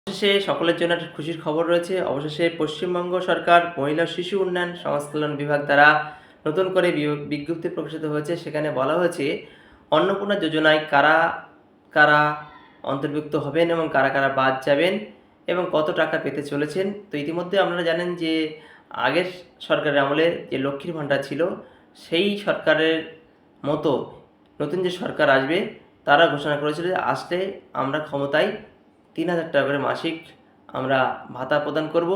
অবশেষে সকলের জন্য একটা খুশির খবর রয়েছে। অবশেষে পশ্চিমবঙ্গ সরকার মহিলা ও শিশু উন্নয়ন সমাজ কল্যাণ বিভাগ দ্বারা নতুন করে বিজ্ঞপ্তি প্রকাশিত হয়েছে। সেখানে বলা হয়েছে অন্নপূর্ণা যোজনায় কারা কারা অন্তর্ভুক্ত হবেন এবং কারা কারা বাদ যাবেন এবং কত টাকা পেতে চলেছেন। তো ইতিমধ্যে আপনারা জানেন যে আগের সরকারের আমলে যে লক্ষ্মীর ভাণ্ডার ছিল, সেই সরকারের মতো নতুন যে সরকার আসবে তারা ঘোষণা করেছিল যে আসলে আমরা ক্ষমতায় ৩,০০০ টাকা করে মাসিক আমরা ভাতা প্রদান করব।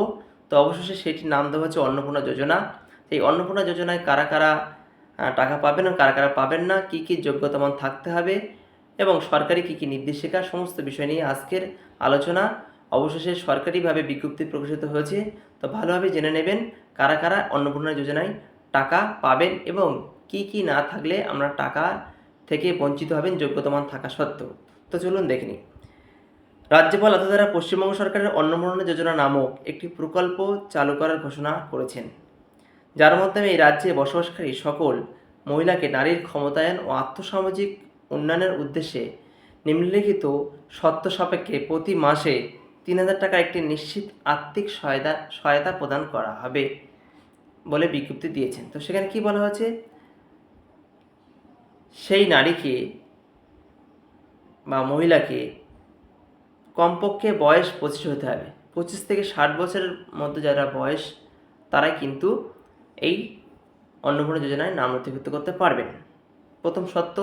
তো অবশেষে সেটির নাম দেওয়া হচ্ছে অন্নপূর্ণা যোজনা। এই অন্নপূর্ণা যোজনায় কারা কারা টাকা পাবেন এবং কারা কারা পাবেন না, কী কী যোগ্যতা মান থাকতে হবে এবং সরকারি কী কী নির্দেশিকা, সমস্ত বিষয় নিয়ে আজকের আলোচনা। অবশেষে সরকারিভাবে বিজ্ঞপ্তি প্রকাশিত হয়েছে। তো ভালোভাবে জেনে নেবেন কারা কারা অন্নপূর্ণা যোজনায় টাকা পাবেন এবং কী কী না থাকলে আমরা টাকা থেকে বঞ্চিত হবেন যোগ্যতা মান থাকা সত্ত্বেও। তো চলুন দেখে নিই। রাজ্যপাল অর্থ দ্বারা পশ্চিমবঙ্গ সরকারের অন্নপূর্ণা যোজনা নামক একটি প্রকল্প চালু করার ঘোষণা করেছেন, যার মাধ্যমে এই রাজ্যে বসবাসকারী সকল মহিলাকে নারীর ক্ষমতায়ন ও আর্থসামাজিক উন্নয়নের উদ্দেশ্যে নিম্নলিখিত শর্ত সাপেক্ষে প্রতি মাসে ৩,০০০ টাকার একটি নিশ্চিত আর্থিক সহায়তা প্রদান করা হবে বলে বিজ্ঞপ্তি দিয়েছেন। তো সেখানে কি বলা হয়েছে, সেই নারীকে বা মহিলাকে কমপক্ষে বয়স 25 হতে হবে। 25 থেকে 60 বছরের মধ্যে যারা বয়স, তারাই কিন্তু এই অন্নপূর্ণা যোজনায় নাম নথিভুক্ত করতে পারবেন, প্রথম শর্ত।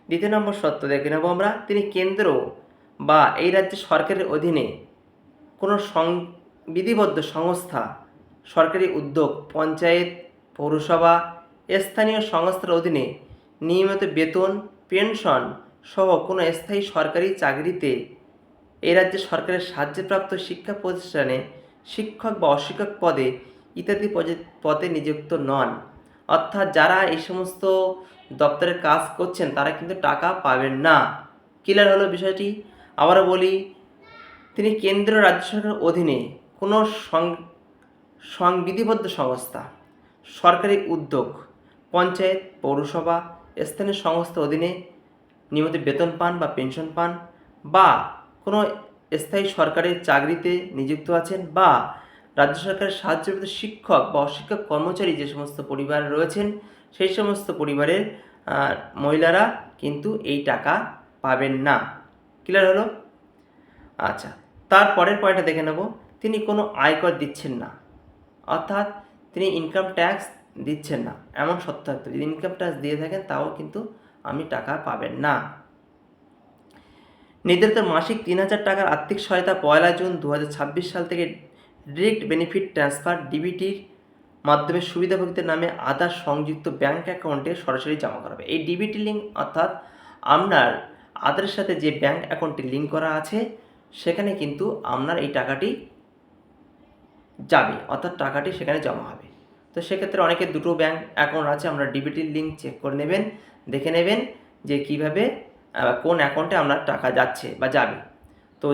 দ্বিতীয় নম্বর শর্ত দেখে নেব আমরা, তিনি কেন্দ্র বা এই রাজ্যের সরকারের অধীনে কোনো বিধিবদ্ধ সংস্থা, সরকারি উদ্যোগ, পঞ্চায়েত, পৌরসভা, স্থানীয় সংস্থার অধীনে নিয়মিত বেতন, পেনশন সহ কোনো স্থায়ী সরকারি চাকরিতে এই রাজ্যে সরকারের সাহায্যপ্রাপ্ত শিক্ষা প্রতিষ্ঠানে শিক্ষক বা অশিক্ষক পদে ইত্যাদি পদে নিযুক্ত নন। অর্থাৎ যারা এই সমস্ত দপ্তরের কাজ করছেন তারা কিন্তু টাকা পাবেন না। ক্লিয়ার হলো বিষয়টি? আবারও বলি, তিনি কেন্দ্র রাজ্য সরকারের অধীনে কোনো সংবিধিবদ্ধ সংস্থা, সরকারি উদ্যোগ, পঞ্চায়েত, পৌরসভা, স্থানীয় সংস্থার অধীনে নিয়মিত বেতন পান বা পেনশন পান, বা কোনো স্থায়ী সরকারের চাকরিতে নিযুক্ত আছেন, বা রাজ্য সরকারের সাহায্যপ্রাপ্ত শিক্ষক বা অশিক্ষক কর্মচারী যে সমস্ত পরিবার রয়েছেন, সেই সমস্ত পরিবারের মহিলারা কিন্তু এই টাকা পাবেন না। ক্লিয়ার হলো? আচ্ছা, তারপরের পয়েন্টটা দেখে নেব, তিনি কোনো আয়কর দিচ্ছেন না, অর্থাৎ তিনি ইনকাম ট্যাক্স দিচ্ছেন না এমন সত্ত্বেও থাকতে, যদি ইনকাম ট্যাক্স দিয়ে থাকেন তাও কিন্তু আপনি টাকা পাবেন না। নির্ধারিত মাসিক ৩,০০০ টাকার আর্থিক সহায়তা ১ জুন ২০২৬ সাল থেকে ডিরেক্ট বেনিফিট ট্রান্সফার ডিবিটির মাধ্যমে সুবিধাভোগীদের নামে আধার সংযুক্ত ব্যাঙ্ক অ্যাকাউন্টে সরাসরি জমা করা হবে। এই ডিবিটি লিঙ্ক অর্থাৎ আপনার আধারের সাথে যে ব্যাঙ্ক অ্যাকাউন্টটি লিঙ্ক করা আছে সেখানে কিন্তু আপনার এই টাকাটি যাবে, অর্থাৎ টাকাটি সেখানে জমা হবে। তো সেক্ষেত্রে অনেকের দুটো ব্যাঙ্ক অ্যাকাউন্ট আছে, আমরা ডিবিটির লিঙ্ক চেক করে নেবেন, দেখে নেবেন যে কীভাবে কোন অ্যাকাউন্টে আপনার টাকা যাচ্ছে বা যাবে। তো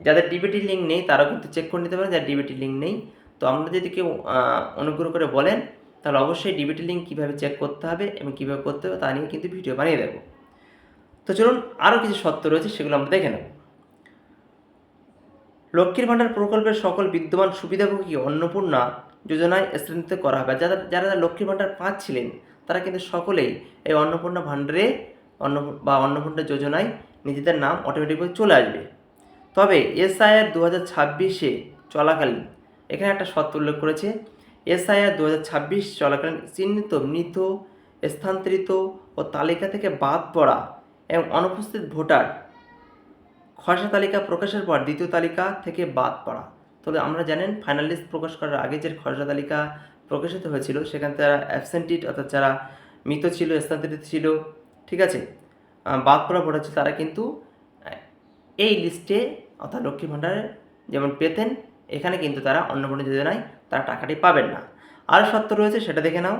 যাদের ডিবিটির লিঙ্ক নেই তারাও কিন্তু চেক করে নিতে পারেন, যাদের ডিবিটির লিঙ্ক নেই। তো আপনারা যদি কেউ অনুগ্রহ করে বলেন তাহলে অবশ্যই ডিবিটি লিঙ্ক কীভাবে চেক করতে হবে এবং কীভাবে করতে হবে তা নিয়ে কিন্তু ভিডিও বানিয়ে দেবো। তো চলুন, আরও কিছু শর্ত রয়েছে সেগুলো আমরা দেখে নেব। লক্ষ্মীর ভাণ্ডার প্রকল্পের সকল বিদ্যমান সুবিধাভোগী অন্নপূর্ণা যোজনায় স্থানান্তরিত করা হবে। যারা যারা লক্ষ্মীর ভাণ্ডার পাচ্ছিলেন তারা কিন্তু সকলেই এই অন্নপূর্ণা ভাণ্ডারে অন্নপূর্ণা যোজনায় নিজেদের নাম অটোমেটিকভাবে চলে আসবে। তবে এসআইআর 2026 চলাকালীন এখানে একটা শর্ত উল্লেখ করেছে, এসআইআর 2026 চলাকালীন চিহ্নিত মৃত, স্থানান্তরিত ও তালিকা থেকে বাদ পড়া এবং অনুপস্থিত ভোটার খসড়া তালিকা প্রকাশের পর দ্বিতীয় তালিকা থেকে বাদ পড়া। তবে আমরা জানেন ফাইনাল লিস্ট প্রকাশ করার আগে যে খসড়া তালিকা প্রকাশিত হয়েছিল সেখানে যারা অ্যাবসেন্টিড অর্থাৎ যারা মৃত ছিল, স্থানান্তরিত ছিল, ঠিক আছে, বাদ পড়া ভোটার ছিল, তারা কিন্তু এই লিস্টে অর্থাৎ লক্ষ্মী ভাণ্ডারে যেমন পেতেন এখানে কিন্তু তারা অন্নপূর্ণা যোজনায় তারা টাকাটি পাবেন না। আরও শর্ত রয়েছে সেটা দেখে নাও।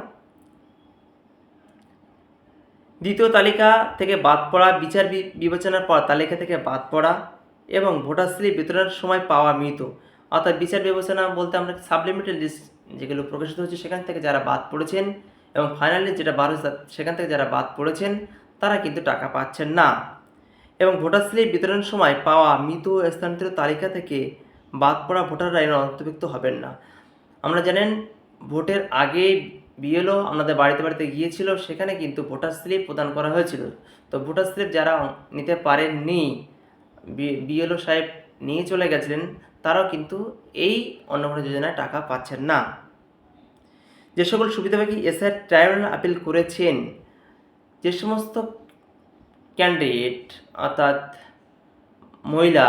দ্বিতীয় তালিকা থেকে বাদ পড়া, বিচার বিবেচনার পর তালিকা থেকে বাদ পড়া এবং ভোটার স্লিপ বিতরণের সময় পাওয়া মৃত, অর্থাৎ বিচার বিবেচনা বলতে আমরা সাপ্লিমেন্টারি লিস্ট যেগুলো প্রকাশিত হচ্ছে সেখান থেকে যারা বাদ পড়েছেন এবং ফাইনাল লিস্ট যেটা 12 সেখান থেকে যারা বাদ পড়েছেন তারা কিন্তু টাকা পাচ্ছেন না। এবং ভোটার স্লিপ বিতরণের সময় পাওয়া মৃত স্থানান্তরিত তালিকা থেকে বাদ পড়া ভোটাররা এর অন্তর্ভুক্ত হবেন না। আমরা জানেন ভোটের আগে বিএলও আমাদের বাড়িতে বাড়িতে গিয়েছিল, সেখানে কিন্তু ভোটার স্লিপ প্রদান করা হয়েছিল। তো ভোটার স্লিপ যারা নিতে পারেননি, বিএলও সাহেব নিয়ে চলে গেছিলেন, তারাও কিন্তু এই অন্নপূর্ণা যোজনায় টাকা পাচ্ছেন না। যে সকল সুবিধাভোগী এসআর ট্রাইব্যুনাল আপিল করেছেন, যে সমস্ত ক্যান্ডিডেট অর্থাৎ মহিলা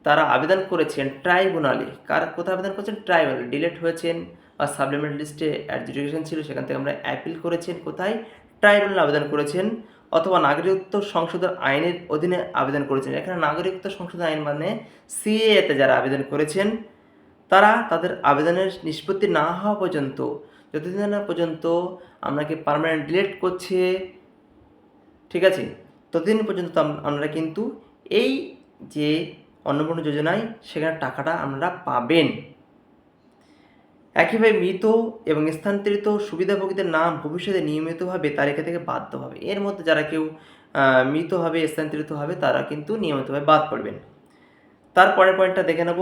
তারা আবেদন করেছেন ট্রাইব্যুনালে, কোথায় আবেদন করেছেন? ট্রাইব্যুনাল ডিলেট হয়েছেন বা সাপ্লিমেন্ট লিস্টে অ্যাডজুডিকেশন ছিল, সেখান থেকে আমরা অ্যাপিল করেছেন কোথায়? ট্রাইব্যুনালে আবেদন করেছেন, অথবা নাগরিকত্ব সংশোধন আইনের অধীনে আবেদন করেছেন। এখানে নাগরিকত্ব সংশোধন আইন মানে সিএতে যারা আবেদন করেছেন, তারা তাদের আবেদনের নিষ্পত্তি না হওয়া পর্যন্ত, যতদিন না পর্যন্ত আপনাকে পার্মানেন্ট ডিলেট করছে, ঠিক আছে, ততদিন পর্যন্ত আপনারা কিন্তু এই যে অন্নপূর্ণা যোজনায় সেখানে টাকাটা আপনারা পাবেন। একইভাবে মৃত এবং স্থানান্তরিত সুবিধাভোগীদের নাম ভবিষ্যতে নিয়মিতভাবে তালিকা থেকে বাদ দেওয়া হবে। এর মধ্যে যারা কেউ মৃত হবে, স্থানান্তরিত হবে, তারা কিন্তু নিয়মিতভাবে বাদ পড়বেন। তারপরের পয়েন্টটা দেখে নেব।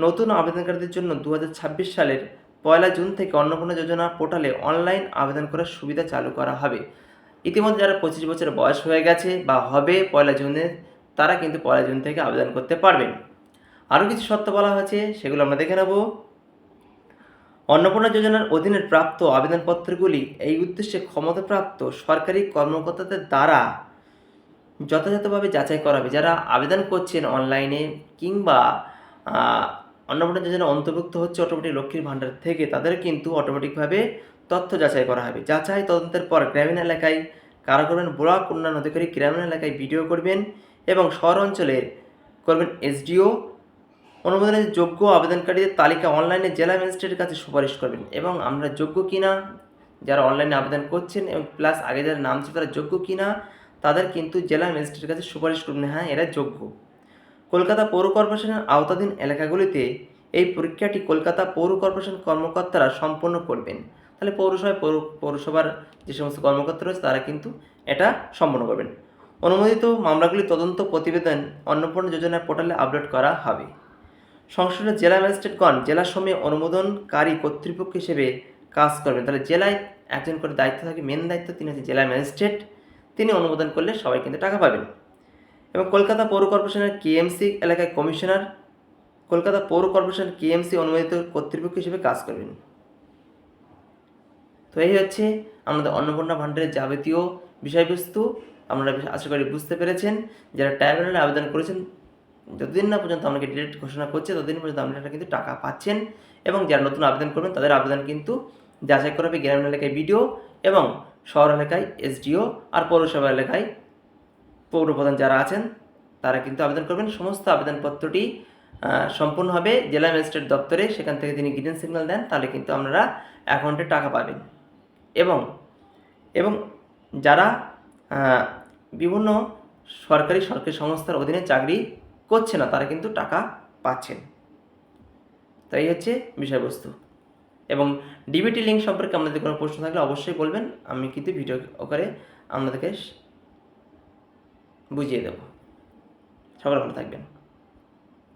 নতুন আবেদনকারীদের জন্য 2026 সালের 1 জুন থেকে অন্নপূর্ণা যোজনা পোর্টালে অনলাইন আবেদন করার সুবিধা চালু করা হবে। ইতিমধ্যে যারা 25 বছর বয়স হয়ে গেছে বা হবে 1 জুনে, তারা কিন্তু 1 জুন থেকে আবেদন করতে পারবেন। আরও কিছু শর্ত বলা হয়েছে, সেগুলো আমরা দেখে নেব। অন্নপূর্ণা যোজনার অধীনে প্রাপ্ত আবেদনপত্রগুলি এই উদ্দেশ্যে ক্ষমতাপ্রাপ্ত সরকারি কর্মকর্তাদের দ্বারা যথাযথভাবে যাচাই করা হবে। যারা আবেদন করছেন অনলাইনে কিংবা অন্নপূর্ণা যোজনা অন্তর্ভুক্ত হচ্ছে অটোমেটিক লক্ষ্মীর ভাণ্ডার থেকে, তাদের কিন্তু অটোমেটিকভাবে তথ্য যাচাই করা হবে। যাচাই তদন্তের পর গ্রামীণ এলাকায় কারা করবেন? ব্লক উন্নয়ন অধিকারী গ্রামীণ এলাকায় বিডিও করবেন এবং শহর অঞ্চলে করবেন এসডিও। অনুমোদনের যোগ্য আবেদনকারীদের তালিকা অনলাইনে জেলা ম্যাজিস্ট্রেটের কাছে সুপারিশ করবেন, এবং আমরা যোগ্য কিনা, যারা অনলাইনে আবেদন করছেন এবং প্লাস আগে যারা নাম ছিল তারা যোগ্য কিনা, তাদের কিন্তু জেলা ম্যাজিস্ট্রেটের কাছে সুপারিশ করবেন, হ্যাঁ এরা যোগ্য। কলকাতা পৌর কর্পোরেশনের আওতাধীন এলাকাগুলিতে এই পরীক্ষাটি কলকাতা পৌর কর্পোরেশন কর্মকর্তারা সম্পন্ন করবেন। তাহলে পৌরসভার যে সমস্ত কর্মকর্তা রয়েছে তারা কিন্তু এটা সম্পন্ন করবেন। অনুমোদিত মামলাগুলির তদন্ত প্রতিবেদন অন্নপূর্ণা যোজনার পোর্টালে আপলোড করা হবে। সংশ্লিষ্ট জেলা ম্যাজিস্ট্রেটগণ জেলার সময় অনুমোদনকারী কর্তৃপক্ষ হিসেবে কাজ করবেন। তাহলে জেলায় একজন করে দায়িত্ব থাকে, মেন দায়িত্ব তিনি হচ্ছে জেলা ম্যাজিস্ট্রেট, তিনি অনুমোদন করলে সবাই কিন্তু টাকা পাবেন। এবং কলকাতা পৌর কর্পোরেশনের কেএমসি এলাকায় কমিশনার কলকাতা পৌর কর্পোরেশন কেএমসি অনুমোদিত কর্তৃপক্ষ হিসেবে কাজ করবেন। তো এই হচ্ছে আমাদের অন্নপূর্ণা ভাণ্ডারের যাবতীয় বিষয়বস্তু। আপনারা আশা করি বুঝতে পেরেছেন। যারা ট্রাইব্যুনালে আবেদন করেছেন, যতদিন না পর্যন্ত আপনাকে ডিলেট ঘোষণা করছে ততদিন পর্যন্ত আপনারা কিন্তু টাকা পাচ্ছেন, এবং যারা নতুন আবেদন করবেন তাদের আবেদন কিন্তু যাচাই করা হবে গ্রামীণ এলাকায় বিডিও এবং শহর এলাকায় এসডিও, আর পৌরসভা এলাকায় পৌরপ্রধান যারা আছেন তারা কিন্তু আবেদন করবেন। সমস্ত আবেদনপত্রটি সম্পূর্ণ হবে জেলা ম্যাজিস্ট্রেট দপ্তরে, সেখান থেকে তিনি গ্রিন সিগন্যাল দেন, তাহলে কিন্তু আপনারা অ্যাকাউন্টে টাকা পাবেন। এবং এবং যারা বিভিন্ন সরকারি সংস্থার অধীনে চাকরি করছে না, তারা কিন্তু টাকা পাচ্ছেন। তাই হচ্ছে বিষয়বস্তু। এবং ডিবিটি লিঙ্ক সম্পর্কে আপনাদের কোনো প্রশ্ন থাকলে অবশ্যই বলবেন, আমি কিন্তু ভিডিও করে আপনাদেরকে বুঝিয়ে দেব। সকলে ভালো থাকবেন।